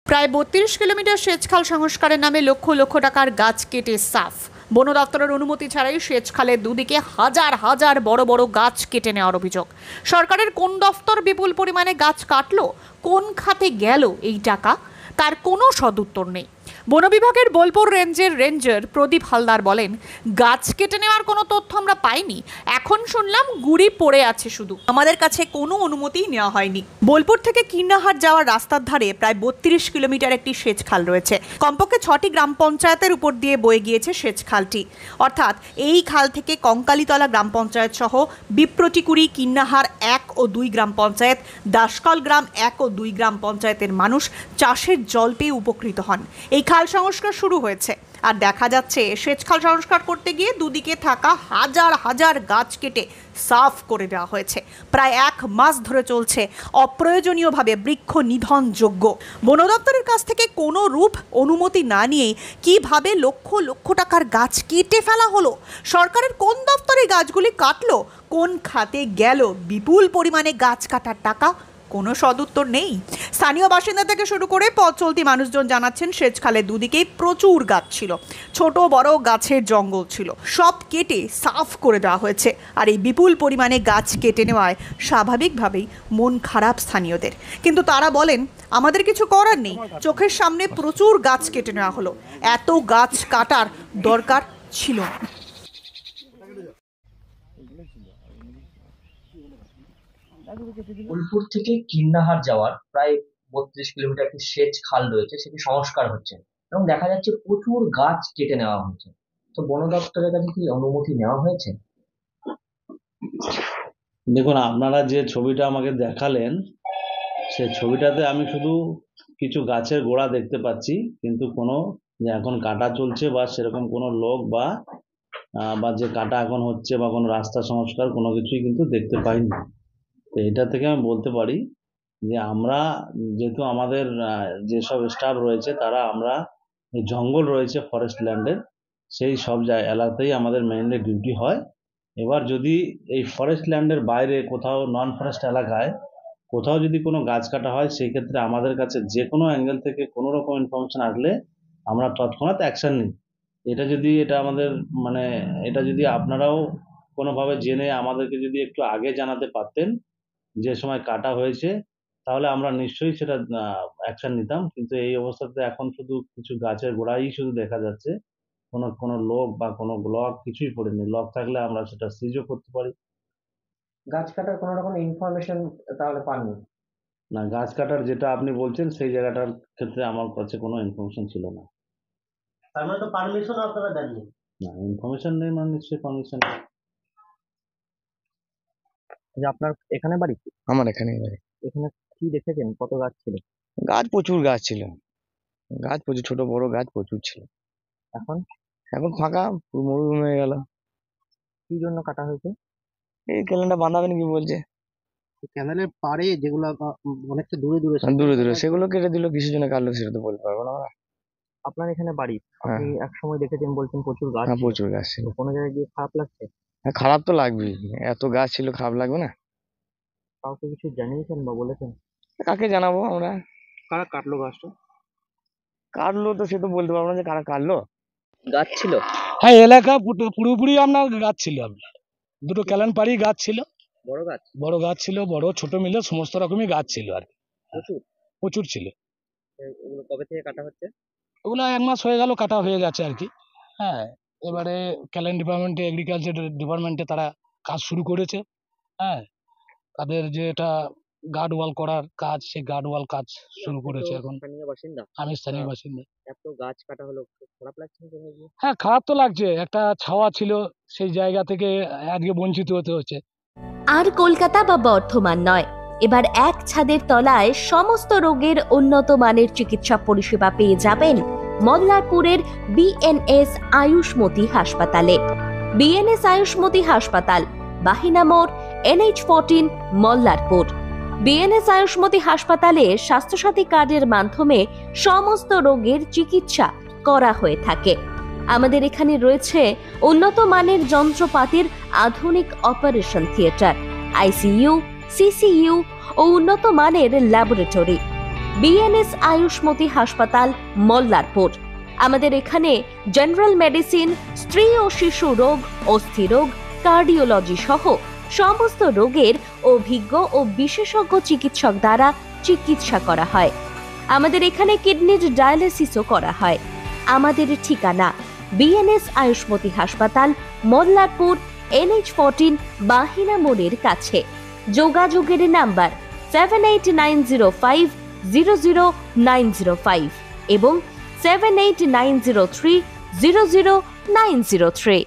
প্রায় ৩২ কিলোমিটার সেচখাল সংস্কারের নামে লক্ষ লক্ষ টাকার গাছ কেটে সাফ। বন দপ্তরের অনুমতি ছাড়াই সেচখালের দুদিকে হাজার হাজার বড় বড় গাছ কেটে নেওয়ার অভিযোগ। সরকারের কোন দপ্তর বিপুল পরিমাণে গাছ কাটলো, কোন খাতে গেল এই টাকা, তার কোনো সদুত্তর নেই। বন বিভাগের বোলপুর রেঞ্জের রেঞ্জার প্রদীপ হালদার বলেন, গাছ কেটে নেওয়ার কোনো তথ্য আমরা পাইনি, এখন শুনলাম গুড়ি পড়ে আছে, শুধু আমাদের কাছে কোনো অনুমতি নেওয়া হয়নি। বোলপুর থেকে কিন্নাহার যাওয়ার রাস্তার ধারে প্রায় ৩২ কিলোমিটার একটি সেচ খাল রয়েছে। কমপক্ষে ৬টি গ্রাম পঞ্চায়েতের উপর দিয়ে বয়ে গিয়েছে সেচ খালটি। অর্থাৎ এই খাল থেকে কঙ্কালীতলা গ্রাম পঞ্চায়েত সহ বিপ্রটিকুড়ি, কিন্নাহার ১ ও ২ গ্রাম পঞ্চায়েত, দাসকল গ্রাম ১ ও ২ গ্রাম পঞ্চায়েতের মানুষ চাষের জল পেয়ে উপকৃত হন। এই খাল সংস্কার শুরু হয়েছে, আর দেখা যাচ্ছে সেচ খাল সংস্কার করতে গিয়ে দুদিকে থাকা হাজার হাজার গাছ কেটে সাফ করে দেওয়া হয়েছে। প্রায় ১ মাস ধরে চলছে অপ্রয়োজনীয়ভাবে বৃক্ষ নিধন যজ্ঞ। বন দপ্তরের কাছ থেকে কোনো রূপ অনুমতি না নিয়েই কিভাবে লক্ষ লক্ষ টাকার গাছ কেটে ফেলা হলো? সরকারের কোন দপ্তরে গাছগুলি কাটলো, কোন খাতে গেল বিপুল পরিমাণে গাছ কাটার টাকা? কোনো সদুত্তর নেই। স্থানীয় বাসিন্দা থেকে শুরু করে পথ চলতি মানুষজন জানাচ্ছেন, সেচখালের দুদিকেই প্রচুর গাছ ছিল, ছোট বড় গাছের জঙ্গল ছিল, সব কেটে সাফ করে দেওয়া হয়েছে। আর এই বিপুল পরিমাণে গাছ কেটে নেওয়ায় স্বাভাবিকভাবেই মন খারাপ স্থানীয়দের। কিন্তু তারা বলেন, আমাদের কিছু করার নেই, চোখের সামনে প্রচুর গাছ কেটে নেওয়া হলো, এত গাছ কাটার দরকার ছিল না। বোলপুর থেকে কিন্নাহার যাওয়ার প্রায় ৩২ কিলোমিটার একটি সেচ খাল রয়েছে, সেটি সংস্কার হচ্ছে এবং দেখা যাচ্ছে প্রচুর গাছ কেটে নেওয়া হয়েছে। তো বন দপ্তরের কাছে কি অনুমতি নেওয়া হয়েছে? দেখুন, আপনারা যে ছবিটা আমাকে দেখালেন, সেই ছবিটাতে আমি শুধু কিছু গাছের গোড়া দেখতে পাচ্ছি, কিন্তু কোনো যে এখন কাটা চলছে বা সেরকম কোনো লোক বা যে কাটা এখন হচ্ছে বা কোনো রাস্তা সংস্কার কোনো কিছুই কিন্তু দেখতে পাইনি। তো এটা থেকে আমি বলতে পারি যে আমরা যেহেতু আমাদের যেসব স্টাফ রয়েছে তারা আমরা জঙ্গল রয়েছে ফরেস্ট ল্যান্ডের, সেই সব এলাকাতেই আমাদের মেইনলি ডিউটি হয়। এবার যদি এই ফরেস্ট ল্যান্ডের বাইরে কোথাও নন ফরেস্ট এলাকায় কোথাও যদি কোনো গাছ কাটা হয়, সেই ক্ষেত্রে আমাদের কাছে যে কোনো অ্যাঙ্গেল থেকে কোনো রকম ইনফরমেশন আসলে আমরা তৎক্ষণাৎ অ্যাকশন নিই। এটা আমাদের এটা যদি আপনারাও কোনোভাবে জেনে আমাদেরকে যদি একটু আগে জানাতে পারতেন যে সময় কাটা হয়েছে, তাহলে আমরা নিশ্চয়ই সেটা অ্যাকশন নিতাম। কিন্তু এই অবস্থাতে এখন শুধু কিছু গাছের গোড়াই শুধু দেখা যাচ্ছে, কোনো লোক বা কোনো ব্লক কিছুই পড়েনি। লক থাকলে আমরা সেটা সিজও করতে পারি। গাছ কাটার কোনো রকম ইনফরমেশন তাহলে পাননি? না, গাছ কাটার যেটা আপনি বলছেন সেই জায়গাটার ক্ষেত্রে আমার কাছে কোনো ইনফরমেশন ছিল না। তার মানে তো পারমিশন আপনারা দেননি? না, ইনফরমেশন নেই মানে নিশ্চয়ই পারমিশন। আপনার এখানে বাড়ি? আমার এখানেই বাড়ি। এখানে কি দেখেছেন, কত গাছ ছিল? গাছ প্রচুর গাছ ছিল, গাছ প্রচুর, ছোট বড় গাছ প্রচুর ছিল। এখন এখন ফাঁকা, পুরো মরুভূমি হয়ে গেল। কি জন্য কাটা হয়েছে? এই ক্যালেন্ডার বাঁধাবেন কি বলছে, ক্যানেলের পাড়ে যেগুলো অনেকটা দূরে দূরে দূরে দূরে সেগুলো কেটে দিল, কিসের জন্য কাটলো সেটা তো বলতে পারবো না আমরা। আপনার এখানে বাড়ি, আপনি এক সময় দেখেছেন বলছেন প্রচুর গাছ? হ্যাঁ, প্রচুর গাছ ছিল। কোনো জায়গায় গিয়ে খারাপ লাগছে? হ্যাঁ, খারাপ তো লাগবেই, এত গাছ ছিল, খারাপ লাগবে না? কাউকে কিছু জানিয়েছেন বা বলেছেন? কাকে জানাবো আমরা? কারা কাটলো গাছটা? কাটলো তো সে তো বলতে পারবো না যে কারা কাটলো। গাছ ছিল? হ্যাঁ, এলাকা পুরোপুরি আপনার গাছ ছিল, আপনার দুটো ক্যালান পাড়ি গাছ ছিল, বড় গাছ? বড় গাছ ছিল, বড় ছোট মিলে সমস্ত রকমই গাছ ছিল আর কি। প্রচুর? প্রচুর ছিল। এগুলো কবে থেকে কাটা হচ্ছে? ওগুলো 1 মাস হয়ে গেল কাটা হয়ে গেছে আর কি। হ্যাঁ, এবারে ক্যালেন ডিপার্টমেন্টে, এগ্রিকালচার ডিপার্টমেন্টে তারা কাজ শুরু করেছে। হ্যাঁ, তাদের যেটা গার্ড ওয়াল করার কাজ, সেই গার্ড ওয়াল কাজ শুরু করেছে এখন। স্থানীয় বাসিন্দা? আমি স্থানীয় বাসিন্দা। এত গাছ কাটা হলো, খারাপ লাগছে না? হ্যাঁ, খারাপ তো লাগছে, একটা ছাওয়া ছিল সেই জায়গা থেকে আজকে বঞ্চিত হতে হচ্ছে। আর কলকাতা বা বর্ধমান নয়, এবার এক ছাদের তলায় সমস্ত রোগের উন্নত মানের চিকিৎসা পরিষেবা পেয়ে যাবেন মল্লারপুরের বিএনএস আয়ুষ্মতি হাসপাতালে। বিএনএস আয়ুষ্মতি হাসপাতাল, বাহিনা মোড়, NH14, মল্লারপুর। বিএনএস আয়ুষ্মতি হাসপাতালে স্বাস্থ্যসাথী কার্ডের মাধ্যমে সমস্ত রোগের চিকিৎসা করা হয়ে থাকে। আমাদের এখানে রয়েছে উন্নত মানের যন্ত্রপাতির আধুনিক অপারেশন থিয়েটার, ICU, CCU ও উন্নত মানের ল্যাবরেটরি। বিএনএস আয়ুষ্মতি হাসপাতাল, মল্লারপুর। আমাদের এখানে জেনারেল মেডিসিন, স্ত্রী ও শিশু রোগ, অস্থিরোগ, কার্ডিওলজি সহ সমস্ত রোগের অভিজ্ঞ ও বিশেষজ্ঞ চিকিৎসক দ্বারা চিকিৎসা করা হয়। আমাদের এখানে কিডনির ডায়ালিসিসও করা হয়। আমাদের ঠিকানা বিএনএস আয়ুষ্মতি হাসপাতাল, মল্লারপুর, NH14 বাহিনা মোড়ের কাছে। যোগাযোগের নাম্বার 7890500905 এবং 7890300903।